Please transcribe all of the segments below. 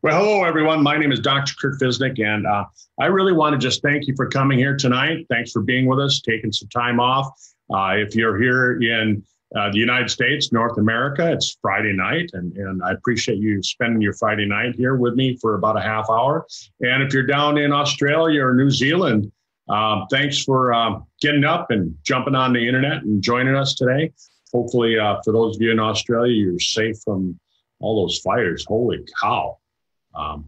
Well, hello, everyone. My name is Dr. Kurt Fiznick, and I really want to just thank you for coming here tonight. Thanks for being with us, taking some time off. If you're here in the United States, North America, it's Friday night, and I appreciate you spending your Friday night here with me for about a half hour. And if you're down in Australia or New Zealand, thanks for getting up and jumping on the internet and joining us today. Hopefully, for those of you in Australia, you're safe from all those fires. Holy cow. The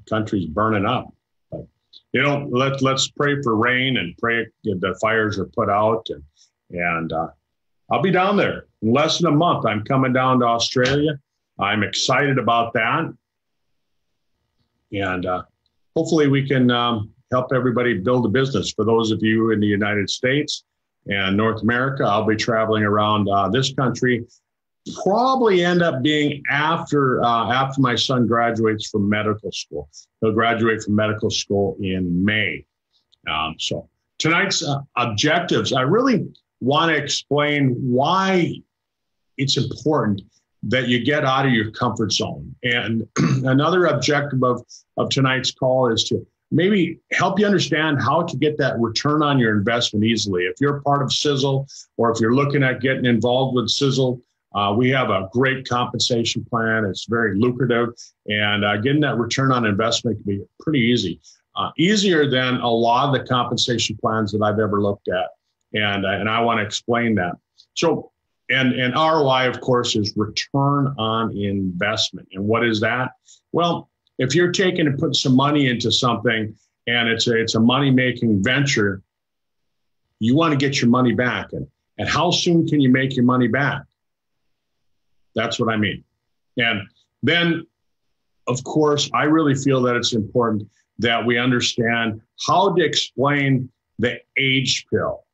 country's burning up. But, let's pray for rain and pray that the fires are put out. And I'll be down there in less than a month. I'm coming down to Australia. I'm excited about that. And hopefully we can help everybody build a business. For those of you in the United States and North America, I'll be traveling around this country. Probably end up being after my son graduates from medical school. He'll graduate from medical school in May. So tonight's objectives, I really want to explain why it's important that you get out of your comfort zone. And another objective of tonight's call is to maybe help you understand how to get that return on your investment easily. If you're part of Sizzle, or if you're looking at getting involved with Sizzle, we have a great compensation plan. It's very lucrative, and getting that return on investment can be pretty easy, easier than a lot of the compensation plans that I've ever looked at. And I want to explain that. So, and ROI, of course, is return on investment. And what is that? Well, if you're taking and putting some money into something and it's a money-making venture, you want to get your money back. And how soon can you make your money back? That's what I mean. And then, of course, I really feel that it's important that we understand how to explain the age pill,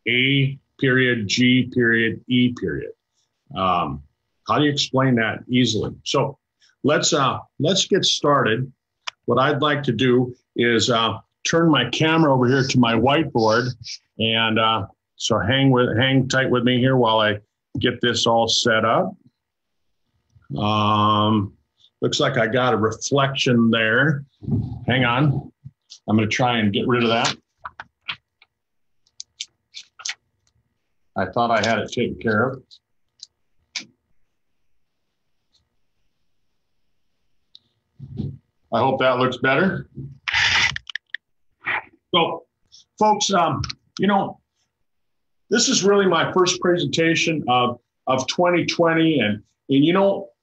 A period, G period, E period. How do you explain that easily? So let's get started. What I'd like to do is turn my camera over here to my whiteboard, and so hang tight with me here while I get this all set up. Looks like I got a reflection there. Hang on. I'm going to try and get rid of that. I thought I had it taken care of. I hope that looks better. So, folks, this is really my first presentation of 2020, and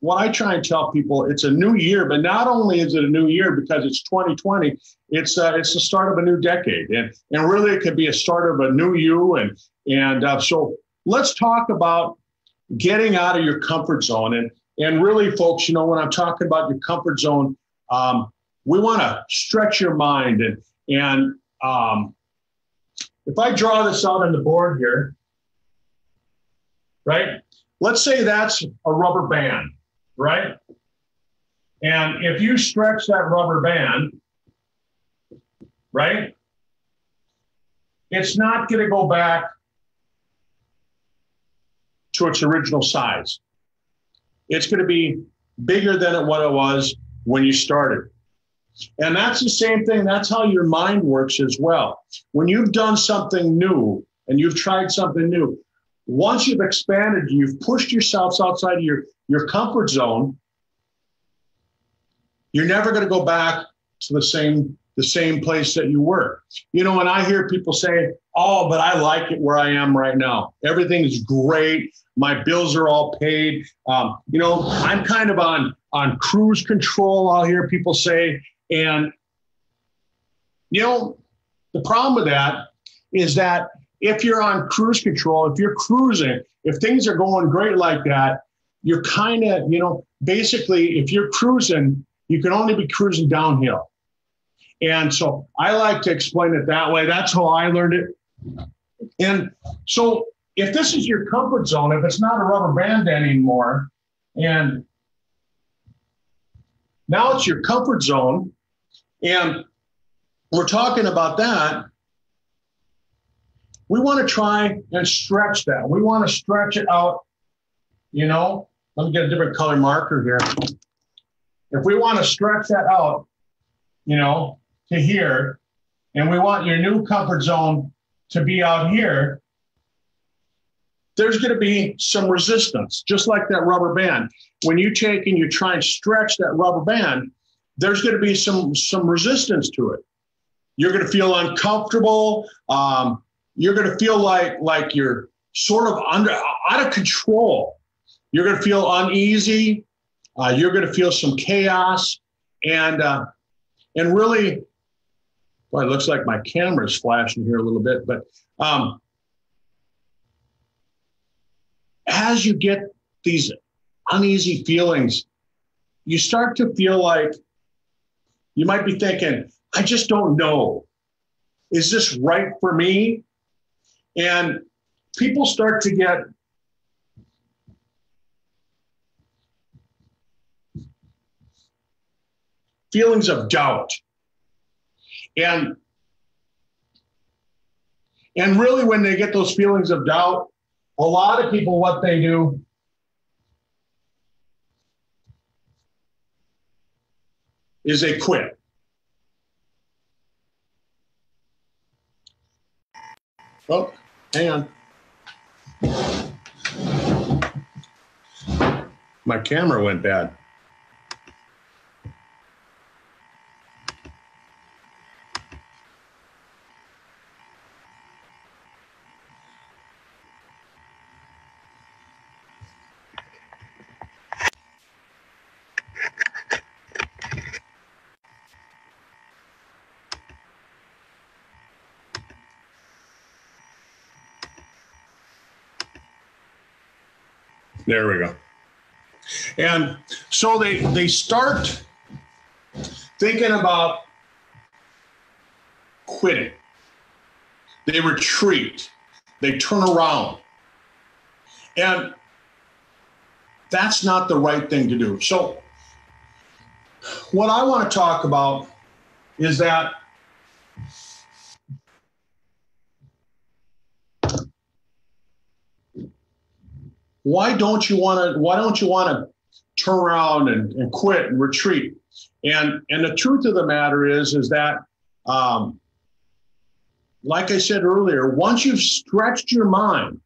what I try and tell people, it's a new year, but not only is it a new year because it's 2020, it's the start of a new decade. And really it could be a start of a new you. And so let's talk about getting out of your comfort zone. And really, folks, when I'm talking about your comfort zone, we want to stretch your mind. And if I draw this out on the board here, right? Let's say that's a rubber band, right? And if you stretch that rubber band, right, it's not going to go back to its original size. It's going to be bigger than what it was when you started. And that's the same thing. That's how your mind works as well. When you've done something new and you've tried something new, once you've expanded, you've pushed yourselves outside of your comfort zone, you're never going to go back to the same place that you were. When I hear people say, oh, but I like it where I am right now. Everything's great. My bills are all paid. I'm kind of on cruise control, I'll hear people say. And, the problem with that is that if you're on cruise control, if you're cruising, if things are going great like that, you're kind of, basically, if you're cruising, you can only be cruising downhill. And so I like to explain it that way. That's how I learned it. And so if this is your comfort zone, if it's not a rubber band anymore, and now it's your comfort zone, and we're talking about that, we want to try and stretch that. We want to stretch it out, Let me get a different color marker here. if we want to stretch that out, you know, to here, and we want your new comfort zone to be out here, there's going to be some resistance, just like that rubber band. When you take and you try and stretch that rubber band, there's going to be some resistance to it. You're going to feel uncomfortable. You're going to feel like you're sort of out of control. You're going to feel uneasy. You're going to feel some chaos, and really, well, it looks like my camera's flashing here a little bit, but as you get these uneasy feelings, you start to feel like you might be thinking, I just don't know. Is this right for me? And people start to get feelings of doubt. And really, when they get those feelings of doubt, a lot of people, what they do is they quit. Oh, hang on. My camera went bad. There we go. And so they start thinking about quitting. They retreat. They turn around. And that's not the right thing to do. So what I want to talk about is that why don't you want to turn around and quit and retreat? And the truth of the matter is that, like I said earlier, once you've stretched your mind,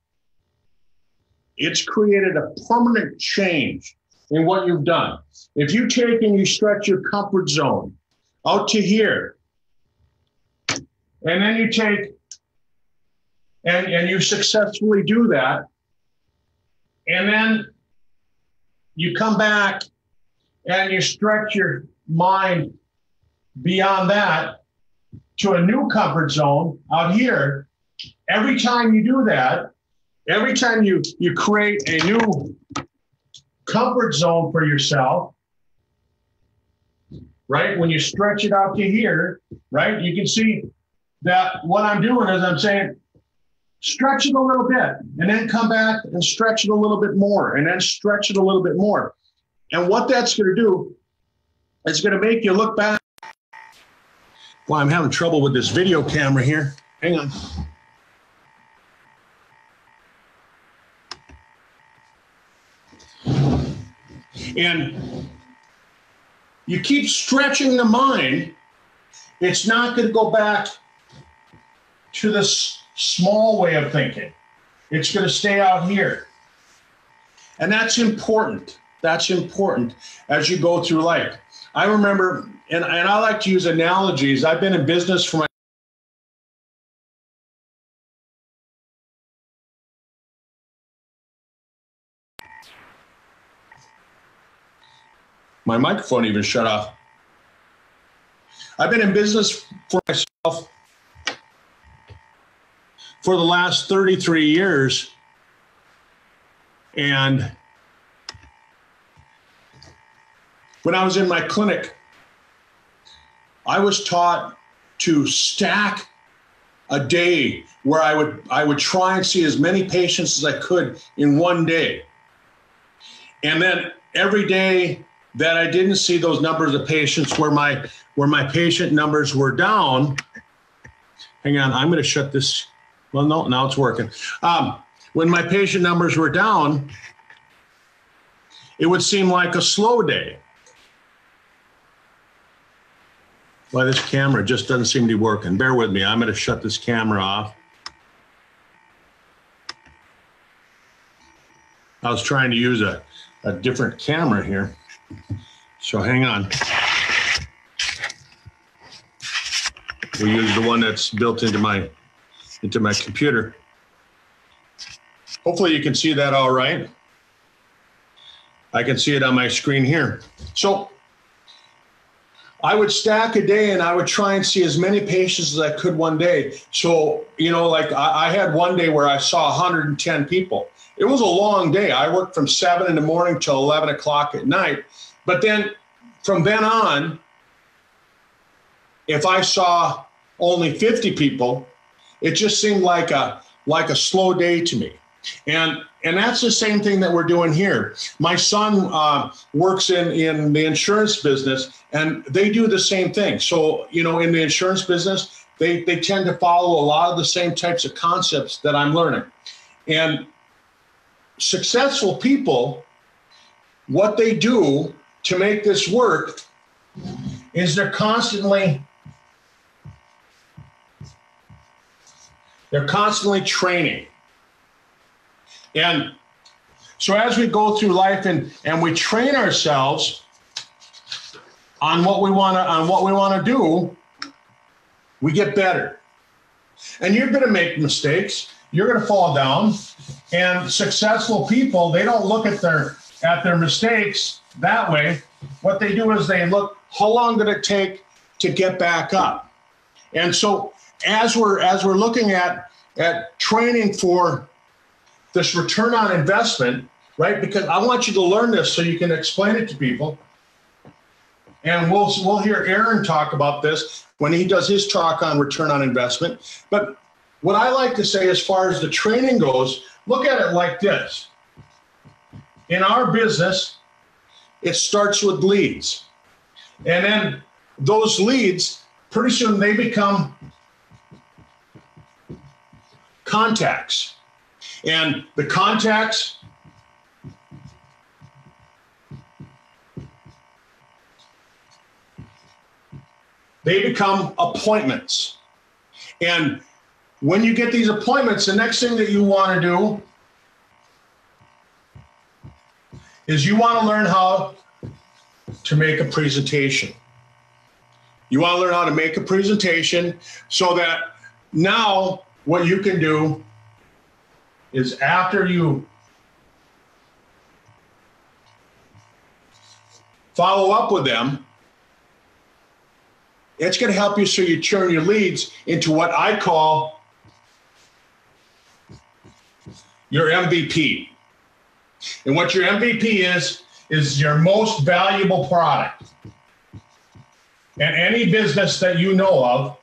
it's created a permanent change in what you've done. If you take and you stretch your comfort zone out to here, and then you take and you successfully do that, and then you come back and you stretch your mind beyond that to a new comfort zone out here. Every time you do that, every time you create a new comfort zone for yourself, right? When you stretch it out to here, right? You can see that what I'm doing is I'm saying, stretch it a little bit, and then come back and stretch it a little bit more, and then stretch it a little bit more. And what that's going to do, it's going to make you look back. Well, I'm having trouble with this video camera here. Hang on. And you keep stretching the mind, it's not going to go back to this small way of thinking. It's going to stay out here. And that's important. That's important as you go through life. I remember, and I like to use analogies. I've been in business for my microphone even shut off. I've been in business for myself for the last 33 years. And when I was in my clinic, I was taught to stack a day where I would try and see as many patients as I could in one day. And then every day that I didn't see those numbers of patients where my patient numbers were down. Hang on, I'm going to shut this. Well, no, now it's working. When my patient numbers were down, it would seem like a slow day. why this camera just doesn't seem to be working. Bear with me. I'm going to shut this camera off. I was trying to use a different camera here. So hang on. We use the one that's built into my computer. Hopefully you can see that all right. I can see it on my screen here. So I would stack a day and I would try and see as many patients as I could one day. So, you know, like I had one day where I saw 110 people. It was a long day. I worked from 7 in the morning till 11 o'clock at night. But then from then on, if I saw only 50 people, it just seemed like a slow day to me. And that's the same thing that we're doing here. My son works in the insurance business, and they do the same thing. So, you know, in the insurance business, they tend to follow a lot of the same types of concepts that I'm learning. And successful people, what they do to make this work is they're constantly training. And so as we go through life and we train ourselves on what we want to do, we get better. And you're going to make mistakes. You're going to fall down. And successful people, they don't look at their mistakes that way. What they do is they look, how long did it take to get back up? And so as we're looking at training for this return on investment, right? Because I want you to learn this so you can explain it to people. And we'll hear Aaron talk about this when he does his talk on return on investment. But what I like to say as far as the training goes, look at it like this. In our business, it starts with leads. And then those leads, pretty soon they become contacts. And the contacts they become appointments. And when you get these appointments, the next thing that you want to do is you want to learn how to make a presentation. You want to learn how to make a presentation so that now what you can do is after you follow up with them, it's going to help you so you turn your leads into what I call your MVP. And what your MVP is your most valuable product. And any business that you know of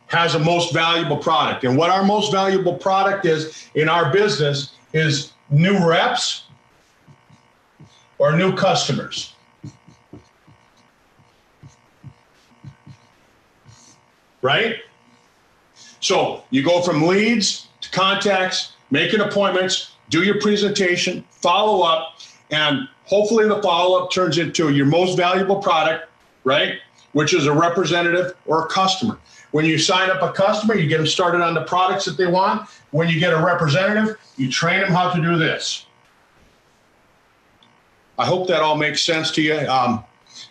has a most valuable product. And what our most valuable product is in our business is new reps or new customers. Right? So you go from leads to contacts, making appointments, do your presentation, follow up, and hopefully the follow-up turns into your most valuable product, right? Which is a representative or a customer. When you sign up a customer, you get them started on the products that they want. When you get a representative, you train them how to do this. I hope that all makes sense to you.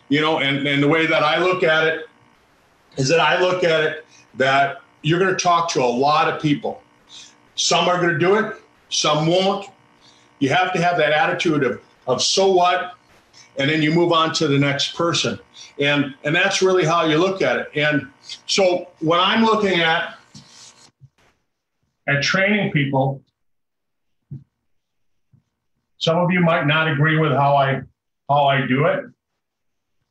You know, and the way that I look at it is that I look at it that you're going to talk to a lot of people. Some are going to do it, some won't. You have to have that attitude of so what, and then you move on to the next person. And that's really how you look at it. And so when I'm looking at training people, some of you might not agree with how I do it.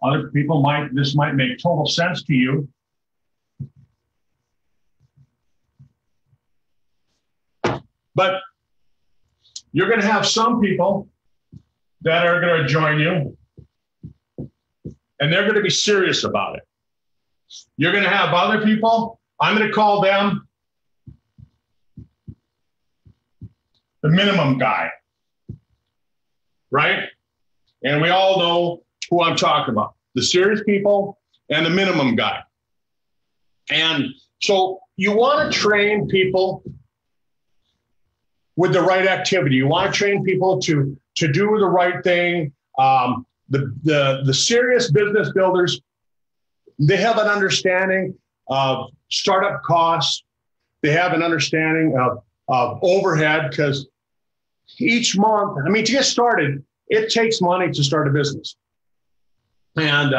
Other people this might make total sense to you. But you're going to have some people that are going to join you, and they're going to be serious about it. You're going to have other people, I'm going to call them the minimum guy, right? And we all know who I'm talking about, the serious people and the minimum guy. And so you want to train people with the right activity. You want to train people to do the right thing. The serious business builders, they have an understanding of startup costs. They have an understanding of overhead, because each month, I mean, to get started, it takes money to start a business. And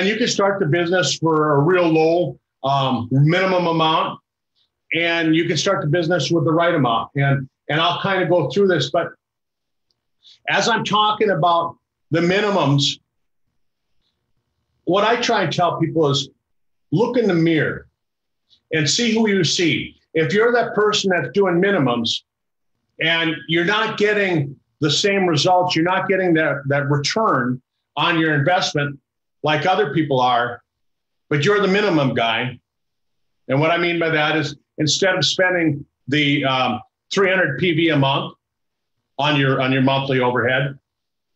you can start the business for a real low minimum amount, and you can start the business with the right amount. And I'll kind of go through this, but as I'm talking about the minimums, what I try and tell people is look in the mirror and see who you see. If you're that person that's doing minimums and you're not getting the same results, you're not getting that return on your investment like other people are, but you're the minimum guy. And what I mean by that is, instead of spending the 300 PV a month on your monthly overhead,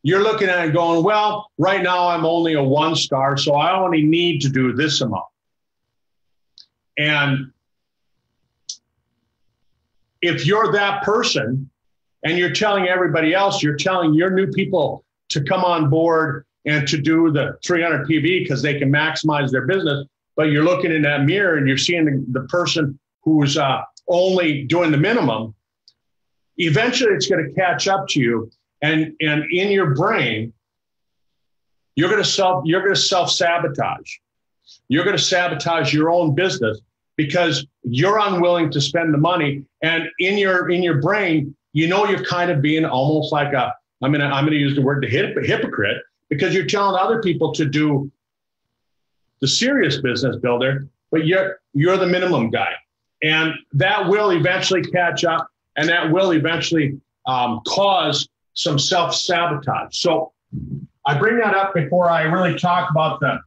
you're looking at it going, well, right now I'm only a 1-star, so I only need to do this amount. And if you're that person and you're telling everybody else, you're telling your new people to come on board and to do the 300 PV because they can maximize their business, but you're looking in that mirror and you're seeing the person who's only doing the minimum, eventually it's going to catch up to you. And in your brain, you're going to self-sabotage. You're going to sabotage your own business because you're unwilling to spend the money. And in your brain, you know, you're kind of being almost like I'm going to use the word hypocrite, because you're telling other people to do the serious business builder, but you're the minimum guy. And that will eventually catch up, and that will eventually cause some self-sabotage. So I bring that up before I really talk about the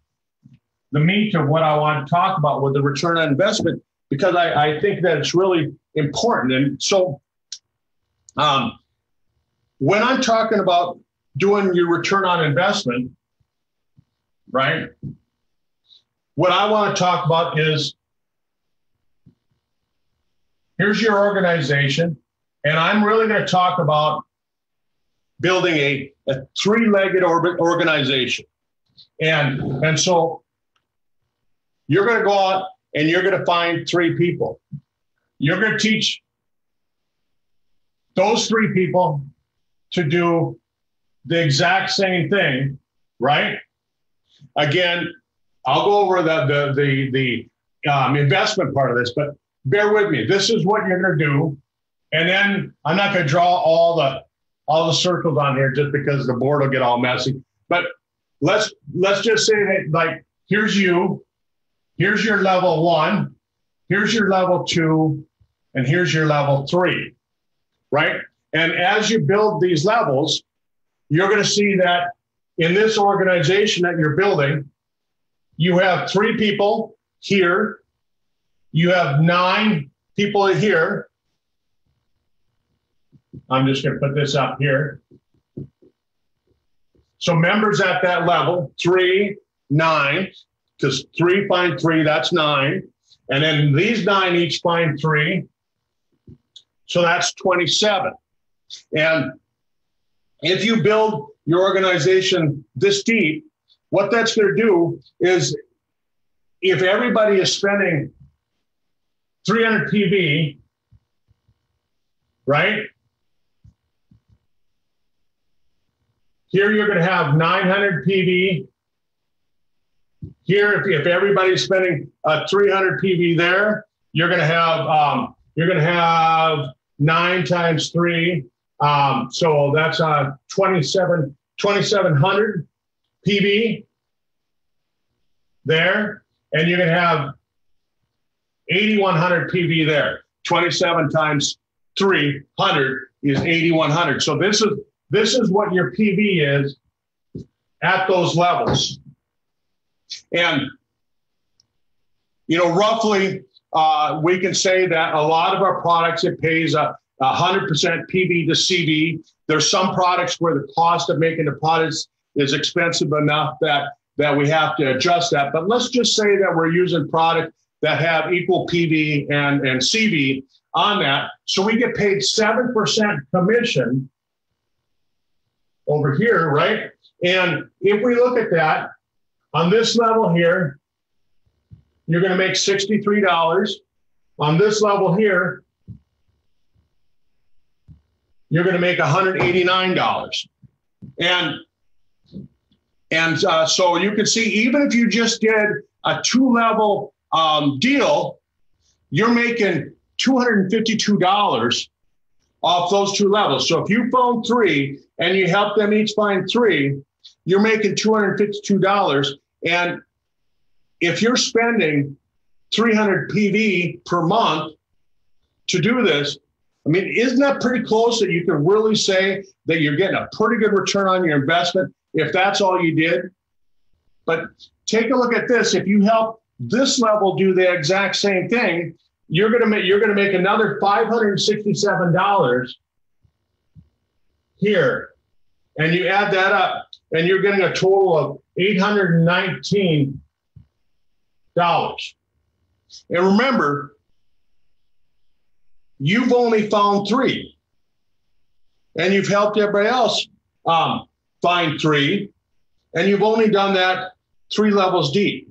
meat of what I want to talk about with the return on investment, because I think that it's really important. And so when I'm talking about doing your return on investment, right, what I want to talk about is, here's your organization, and I'm really going to talk about building a three-legged organization. And so you're going to go out and you're going to find 3 people. You're going to teach those 3 people to do the exact same thing, right? Again, I'll go over the investment part of this, but bear with me. This is what you're going to do. And then I'm not going to draw all the circles on here just because the board will get all messy. But let's just say that, like, here's you, here's your level 1, here's your level 2, and here's your level 3, right? And as you build these levels, you're going to see that in this organization that you're building, you have 3 people here, you have 9 people here. I'm just going to put this up here. So members at that level, 3, 9, because 3 find 3, that's 9. And then these 9 each find 3. So that's 27. And if you build your organization this deep, what that's going to do is, if everybody is spending 300 PV, right? Here you're going to have 900 PV. Here, if everybody's spending 300 PV there, you're going to have 9 times 3. So that's 2,700 PV there, and you're going to have 8,100 PV there. 27 times 300 is 8,100. So this is what your PV is at those levels. And, you know, roughly, we can say that a lot of our products, it pays 100% PV to CV. There's some products where the cost of making the products is expensive enough that we have to adjust that. But let's just say that we're using product that have equal PV and CV on that. So we get paid 7% commission over here, right? And if we look at that, on this level here, you're going to make $63. On this level here, you're going to make $189. And so you can see, even if you just did a 2-level deal, you're making $252 off those 2 levels. So if you phone 3 and you help them each find 3, you're making $252. And if you're spending 300 PV per month to do this, I mean, isn't that pretty close that you can really say that you're getting a pretty good return on your investment if that's all you did? But take a look at this. If you help this level do the exact same thing, you're going to make another $567 here. And you add that up, and you're getting a total of $819. And remember, you've only found 3, and you've helped everybody else find 3, and you've only done that 3 levels deep.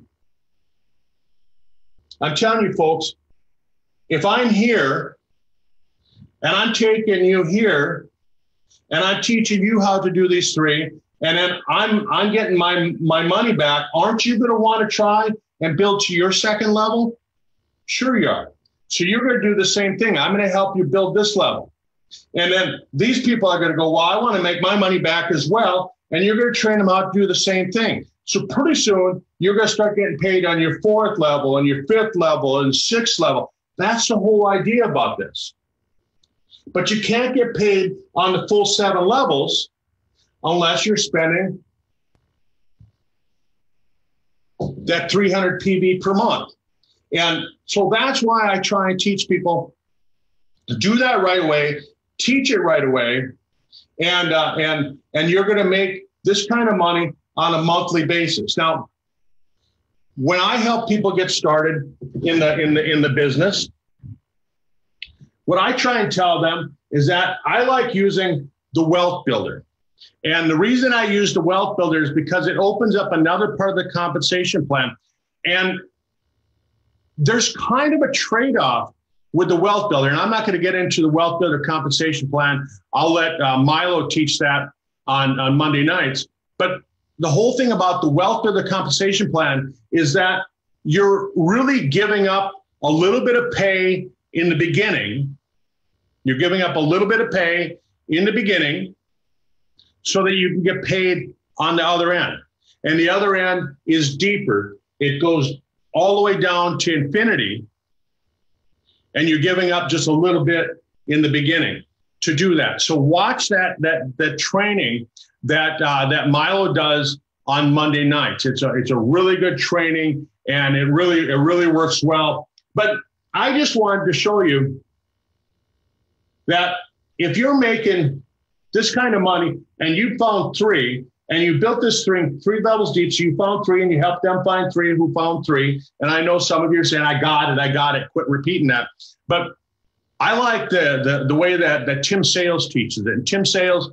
I'm telling you, folks, if I'm here and I'm taking you here and I'm teaching you how to do these 3, and then I'm getting my money back, aren't you going to want to try and build to your second level? Sure you are. So you're going to do the same thing. I'm going to help you build this level. And then these people are going to go, well, I want to make my money back as well. And you're going to train them how to do the same thing. So pretty soon you're going to start getting paid on your 4th level and your 5th level and 6th level. That's the whole idea about this. But you can't get paid on the full 7 levels unless you're spending that 300 PV per month. And so that's why I try and teach people to do that right away, teach it right away, and you're going to make this kind of money on a monthly basis. Now, when I help people get started in the business, what I try and tell them is that I like using the wealth builder. And the reason I use the wealth builder is because it opens up another part of the compensation plan. And there's kind of a trade-off with the wealth builder. And I'm not going to get into the wealth builder compensation plan. I'll let Milo teach that on Monday nights. But the whole thing about the wealth builder compensation plan is that you're really giving up a little bit of pay in the beginning. You're giving up a little bit of pay in the beginning so that you can get paid on the other end. And the other end is deeper. It goes all the way down to infinity. And you're giving up just a little bit in the beginning to do that. So watch that training that Milo does on Monday nights. It's a really good training, and it really works well. But I just wanted to show you that if you're making this kind of money and you found 3 and you built this 3 levels deep, so you found 3 and you helped them find 3 who found 3. And I know some of you are saying, I got it, quit repeating that. But I like the way that Tim Sales teaches it. And Tim Sales,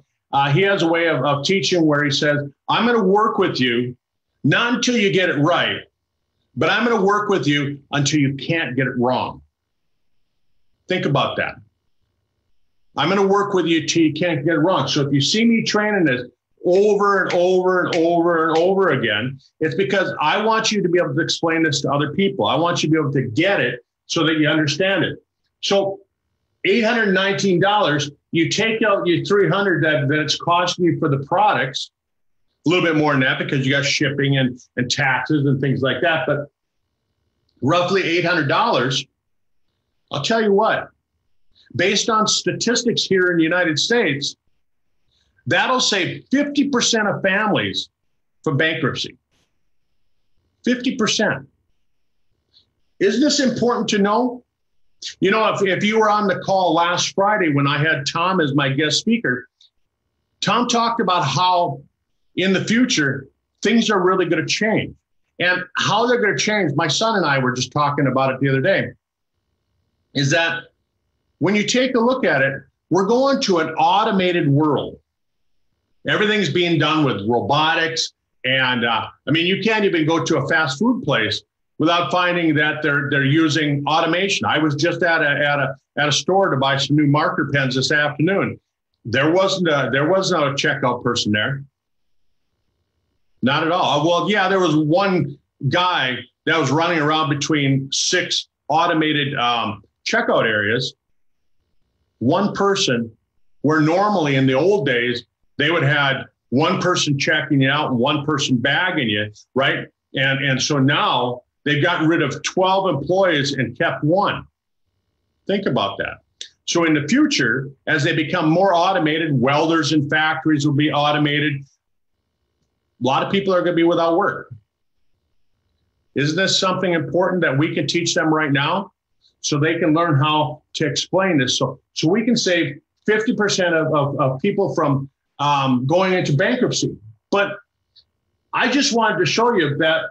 he has a way of teaching where he says, I'm going to work with you, not until you get it right, but I'm going to work with you until you can't get it wrong. Think about that. I'm going to work with you till you can't get it wrong. So if you see me training this over and over and over and over again, it's because I want you to be able to explain this to other people. I want you to be able to get it so that you understand it. So $819, you take out your $300 that it's costing you for the products, a little bit more than that because you got shipping and taxes and things like that, but roughly $800. I'll tell you what, based on statistics here in the United States, that'll save 50% of families from bankruptcy. 50%. Isn't this important to know? You know, if you were on the call last Friday when I had Tom as my guest speaker, Tom talked about how in the future, things are really going to change. And how they're going to change, my son and I were just talking about it the other day, is that when you take a look at it, we're going to an automated world. Everything's being done with robotics. And I mean, you can't even go to a fast food place without finding that they're using automation. I was just at a store to buy some new marker pens this afternoon. There was no checkout person there. Not at all. Well, yeah, there was one guy that was running around between 6 automated checkout areas. One person, where normally in the old days, they would have one person checking you out and one person bagging you, right? And so now they've gotten rid of 12 employees and kept one. Think about that. So in the future, as they become more automated, welders in factories will be automated. A lot of people are going to be without work. Isn't this something important that we can teach them right now so they can learn how to explain this? So we can save 50% of people from going into bankruptcy. But I just wanted to show you that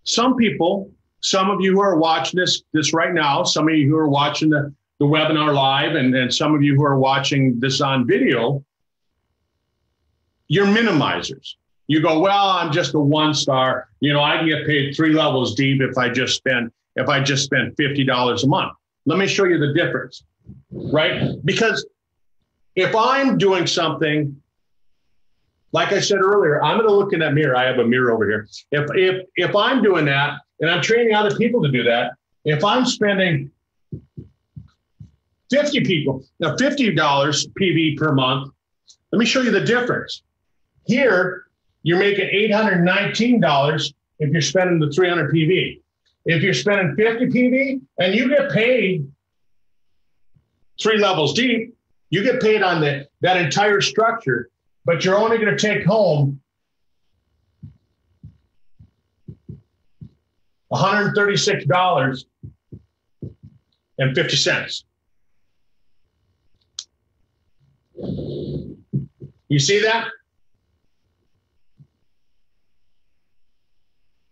some people, some of you who are watching this right now, some of you who are watching the webinar live, and some of you who are watching this on video, you're minimizers. You go, well, I'm just a 1-star. You know, I can get paid 3 levels deep if I just spend $50 a month. Let me show you the difference, right? Because if I'm doing something, like I said earlier, I'm going to look in that mirror. I have a mirror over here. If I'm doing that and I'm training other people to do that, if I'm spending $50 PV per month, let me show you the difference. Here, you're making $819 if you're spending the 300 PV. If you're spending 50 PV and you get paid 3 levels deep, you get paid on that entire structure, but you're only going to take home $136.50. You see that?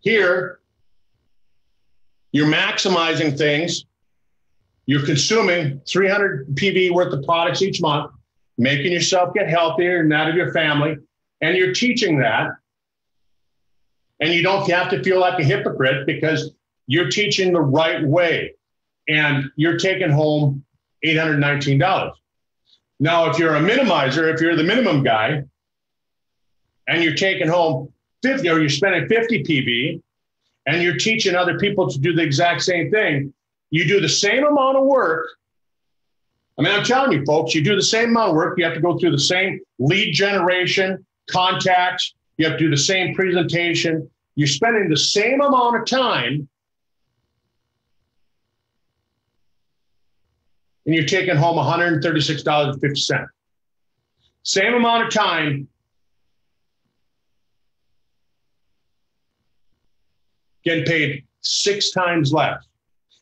Here, you're maximizing things. You're consuming 300 PV worth of products each month, making yourself get healthier and that of your family. And you're teaching that. And you don't have to feel like a hypocrite because you're teaching the right way. And you're taking home $819. Now, if you're a minimizer, if you're the minimum guy, and you're taking home 50, or you're spending 50 PV, and you're teaching other people to do the exact same thing, you do the same amount of work. I mean, I'm telling you, folks, you do the same amount of work. You have to go through the same lead generation, contacts. You have to do the same presentation. You're spending the same amount of time, and you're taking home $136.50. Same amount of time, getting paid 6 times less.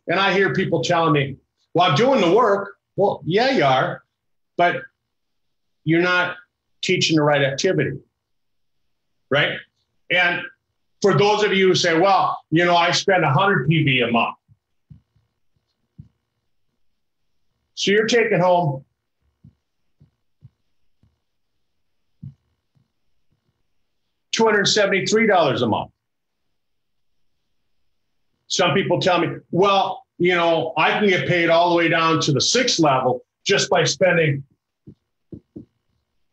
And I hear people telling me, well, I'm doing the work. Well, yeah, you are, but you're not teaching the right activity, right? And for those of you who say, well, you know, I spend 100 PV a month. So you're taking home $273 a month. Some people tell me, well, you know, I can get paid all the way down to the 6th level just by spending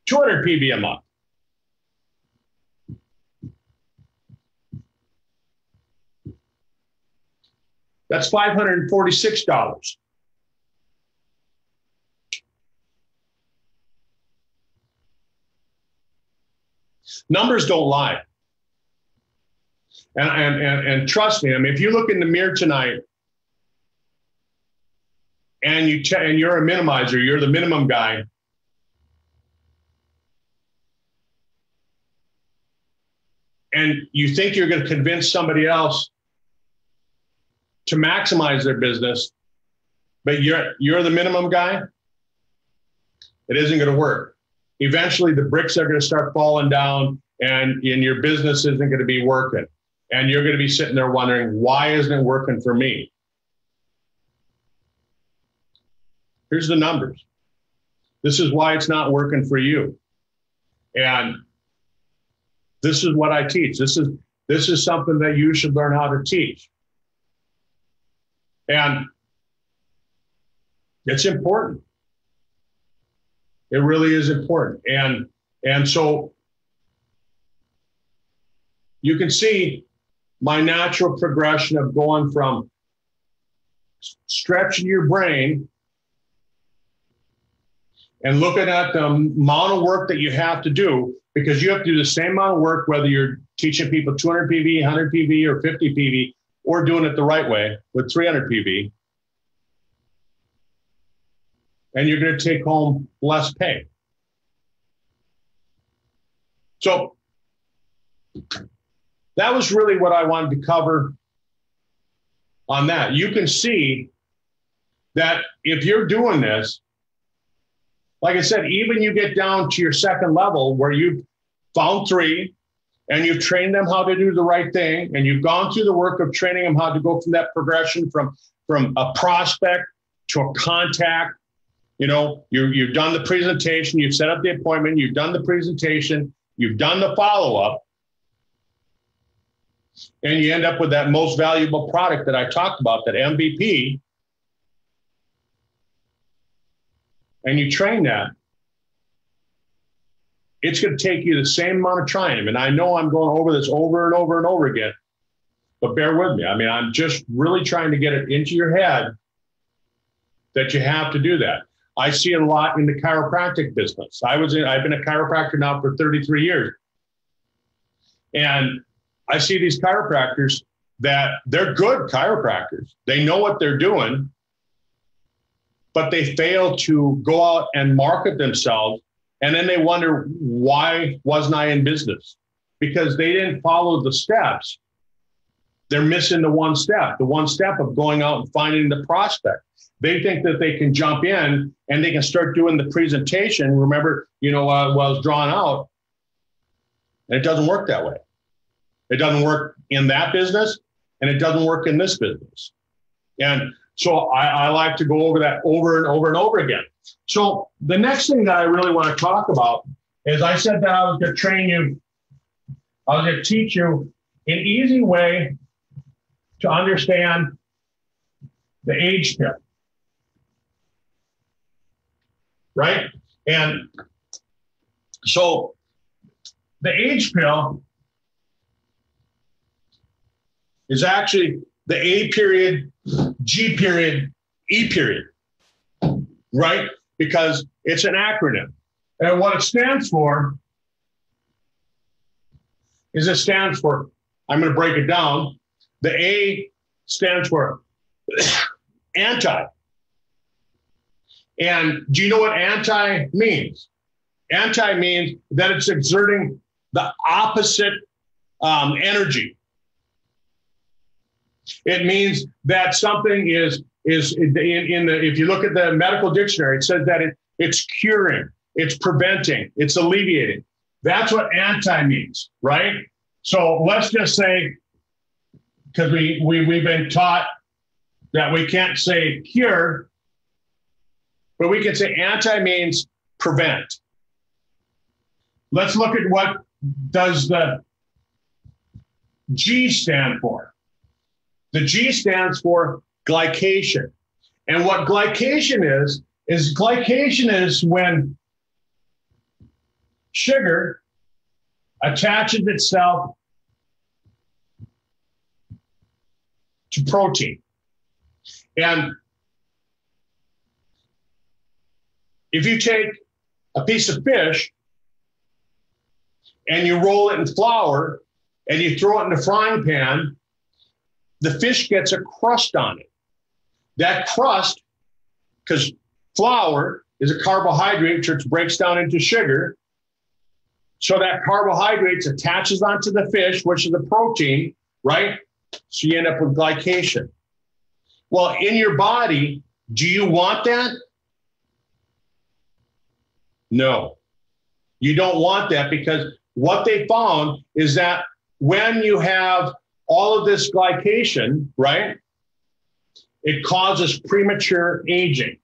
200 PV a month. That's $546. Numbers don't lie. And trust me, I mean, if you look in the mirror tonight and you're a minimizer, you're the minimum guy, and you think you're going to convince somebody else to maximize their business, but you're the minimum guy, it isn't going to work. Eventually, the bricks are going to start falling down, and your business isn't going to be working. And you're going to be sitting there wondering, why isn't it working for me? Here's the numbers. This is why it's not working for you. And this is what I teach. This is something that you should learn how to teach. And it's important. It really is important. And so you can see my natural progression of going from stretching your brain and looking at the amount of work that you have to do, because you have to do the same amount of work, whether you're teaching people 200 PV, 100 PV, or 50 PV, or doing it the right way with 300 PV. And you're going to take home less pay. So that was really what I wanted to cover on that. You can see that if you're doing this, like I said, even you get down to your second level where you've found 3 and you've trained them how to do the right thing, and you've gone through the work of training them how to go from that progression from a prospect to a contact. You know, you've done the presentation, you've set up the appointment, you've done the presentation, you've done the follow-up, and you end up with that most valuable product that I talked about, that MVP, and you train that. It's going to take you the same amount of time. And I know I'm going over this over and over and over again, but bear with me. I mean, I'm just really trying to get it into your head that you have to do that. I see it a lot in the chiropractic business. I've been a chiropractor now for 33 years. And I see these chiropractors that they're good chiropractors. They know what they're doing, but they fail to go out and market themselves. And then they wonder, why wasn't I in business? Because they didn't follow the steps. They're missing the one step of going out and finding the prospect. They think that they can jump in and they can start doing the presentation. Remember, well, it's drawn out. And it doesn't work that way. It doesn't work in that business, and it doesn't work in this business. And so I like to go over that over and over and over again. So the next thing that I really want to talk about is, I said that I was going to train you, I was going to teach you an easy way to understand the age pill, right? And so the age pill is actually the A period, G period, E period, right? Because it's an acronym. And what it stands for is, it stands for, I'm going to break it down. The A stands for anti. And do you know what anti means? Anti means that it's exerting the opposite energy. It means that something is in the, if you look at the medical dictionary, it says that it's curing, it's preventing, it's alleviating. That's what anti means, right? So let's just say, because we've been taught that we can't say cure, but we can say anti means prevent. Let's look at what does the G stand for. The G stands for glycation. And what glycation is when sugar attaches itself to protein. And if you take a piece of fish and you roll it in flour and you throw it in the frying pan, the fish gets a crust on it. That crust, because flour is a carbohydrate which breaks down into sugar, so that carbohydrate attaches onto the fish, which is the protein, right? So you end up with glycation. Well, in your body, Do you want that? No, you don't want that, because what they found is that when you have all of this glycation, right, it causes premature aging.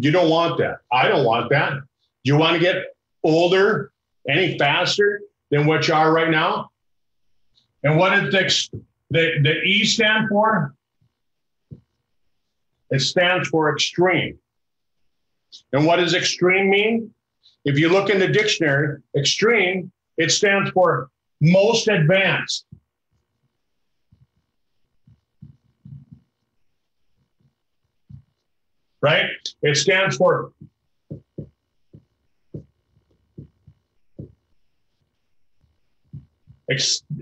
You don't want that. I don't want that. Do you want to get older any faster than what you are right now? And what does the E stand for? It stands for extreme. And what does extreme mean? If you look in the dictionary, extreme, it stands for most advanced. Right? It stands for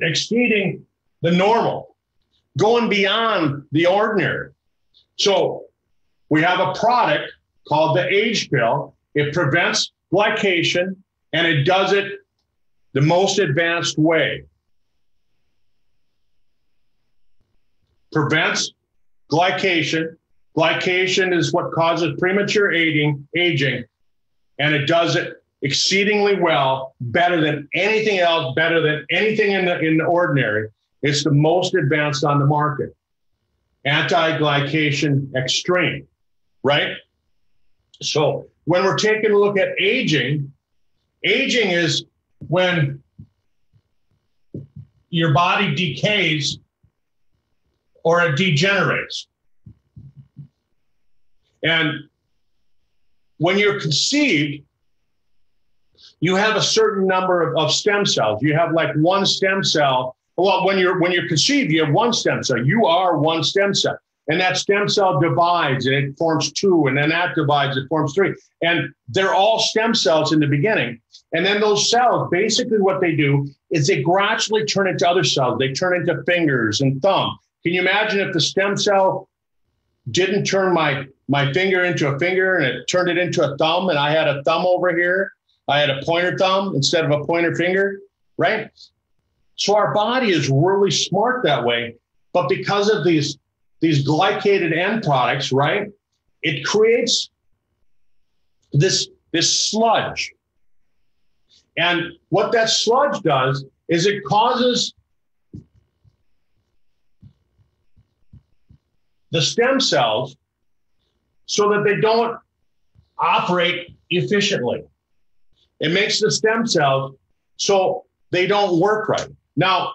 exceeding the normal, going beyond the ordinary. So we have a product called the A.G.E pill. It prevents glycation, and it does it the most advanced way. Prevents glycation. Glycation is what causes premature aging, and it does it exceedingly well, better than anything else, better than anything in the ordinary. It's the most advanced on the market. Anti-glycation extreme, right? So when we're taking a look at aging, aging is when your body decays or it degenerates. And when you're conceived, you have a certain number of stem cells. You have like one stem cell. Well, when you're conceived, you have one stem cell. You are one stem cell. And that stem cell divides and it forms two. And then that divides, it forms three. And they're all stem cells in the beginning. And then those cells, basically what they do is they gradually turn into other cells. They turn into fingers and thumb. Can you imagine if the stem cell didn't turn my finger into a finger and it turned it into a thumb, and I had a thumb over here? I had a pointer thumb instead of a pointer finger, right? So our body is really smart that way. But because of these glycated end products, right, it creates this sludge. And what that sludge does is it causes the stem cells so that they don't operate efficiently. It makes the stem cells so they don't work right. Now,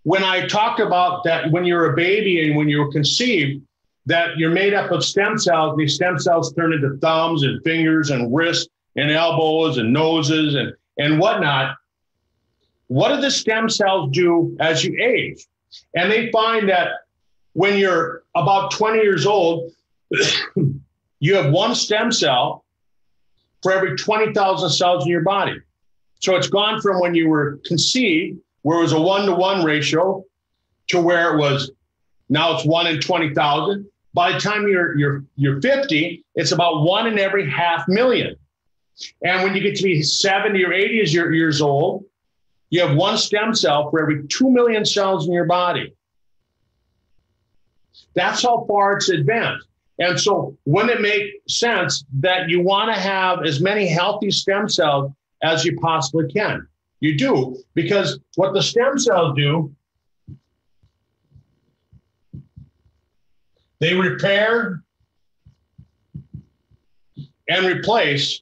when I talked about that, when you're a baby and when you're conceived, that you're made up of stem cells, these stem cells turn into thumbs and fingers and wrists and elbows and noses and whatnot. What do the stem cells do as you age? And they find that when you're about 20 years old, you have one stem cell for every 20,000 cells in your body. So it's gone from when you were conceived, where it was a 1-to-1 ratio, to where it was, now it's 1 in 20,000. By the time you're 50, it's about 1 in every 500,000. And when you get to be 70 or 80 years old, you have one stem cell for every 2 million cells in your body. That's how far it's advanced. And so wouldn't it make sense that you want to have as many healthy stem cells as you possibly can? You do, because what the stem cells do, they repair and replace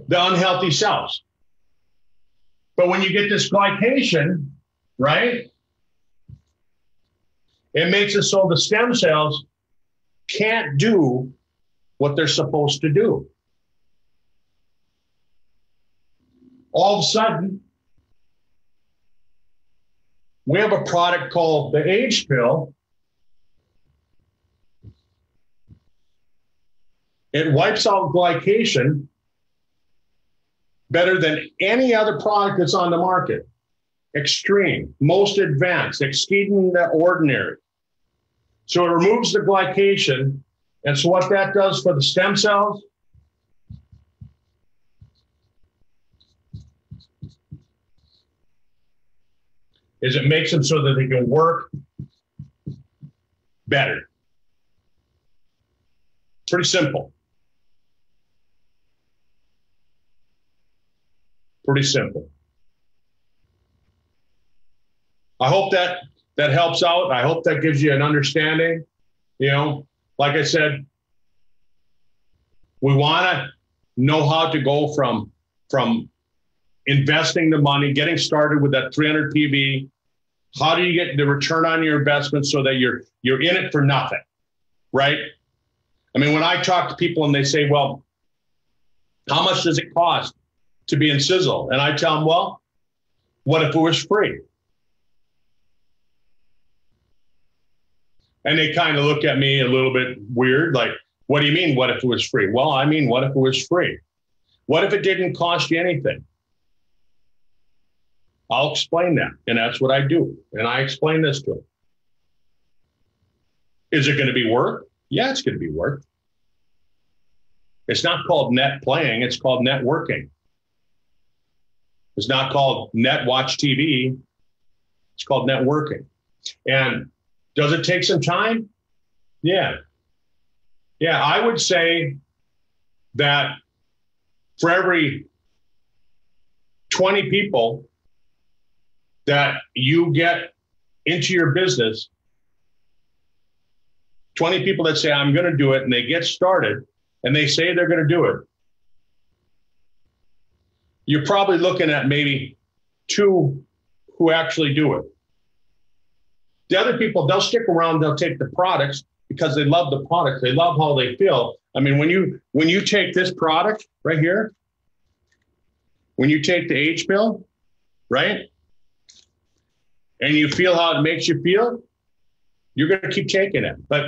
the unhealthy cells. But when you get this glycation, right, it makes it so the stem cells can't do what they're supposed to do. All of a sudden, we have a product called the A.G.E pill. It wipes out glycation better than any other product that's on the market. Extreme, most advanced, exceeding the ordinary. So it removes the glycation And so what that does for the stem cells is it makes them so that they can work better. Pretty simple. Pretty simple. I hope that helps out. I hope that gives you an understanding. You know, like I said, we want to know how to go from investing the money, getting started with that 300 PV. How do you get the return on your investment so that you're in it for nothing, right? I mean, when I talk to people and they say, well, how much does it cost to be in Sizzle? And I tell them, well, what if it was free? And they kind of look at me a little bit weird, like, what do you mean, what if it was free? Well, I mean, what if it was free? What if it didn't cost you anything? I'll explain that, and that's what I do. And I explain this to them. Is it going to be work? Yeah, it's going to be work. It's not called net playing. It's called networking. It's not called net watch TV. It's called networking. And does it take some time? Yeah. Yeah, I would say that for every 20 people that you get into your business, 20 people that say, I'm going to do it, and they get started, and they say they're going to do it, you're probably looking at maybe 2 who actually do it. The other people, they'll stick around, they'll take the products because they love the product. They love how they feel. I mean, when you take this product right here, when you take the H pill, right? And you feel how it makes you feel, you're going to keep taking it. But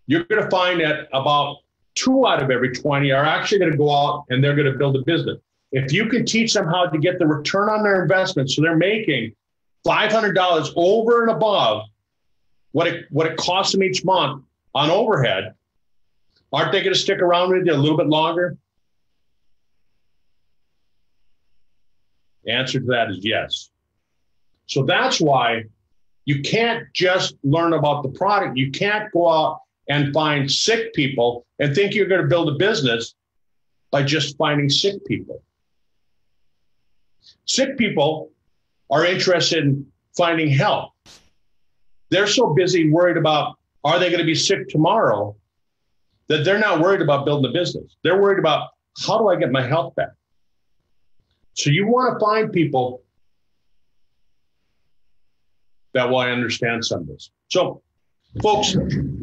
you're going to find that about 2 out of every 20 are actually going to go out and they're going to build a business. If you can teach them how to get the return on their investment, so they're making $500 over and above what it costs them each month on overhead, aren't they going to stick around with you a little bit longer? The answer to that is yes. So that's why you can't just learn about the product. You can't go out and find sick people and think you're going to build a business by just finding sick people. Sick people are interested in finding help. They're so busy worried about, are they going to be sick tomorrow, that they're not worried about building a business. They're worried about, how do I get my health back? So you want to find people that will understand some of this. So, folks,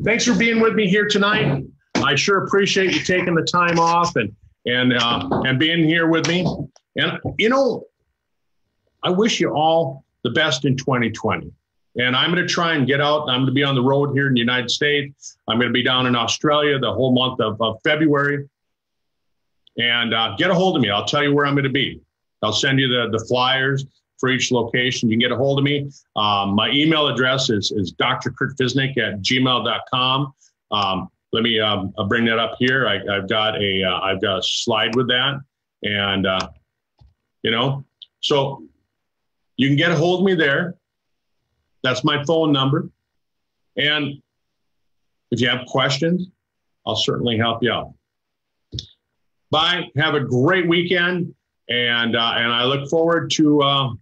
thanks for being with me here tonight. I sure appreciate you taking the time off and being here with me. And, you know, I wish you all the best in 2020. And I'm going to try and get out. I'm going to be on the road here in the United States. I'm going to be down in Australia the whole month of February. And get a hold of me. I'll tell you where I'm going to be. I'll send you the flyers for each location. You can get a hold of me. My email address is drkurtfiznik@gmail.com. Let me bring that up here. I've got a slide with that. And, you know, so you can get a hold of me there. That's my phone number. And if you have questions, I'll certainly help you out. Bye. Have a great weekend. And I look forward to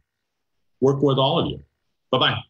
working with all of you. Bye-bye.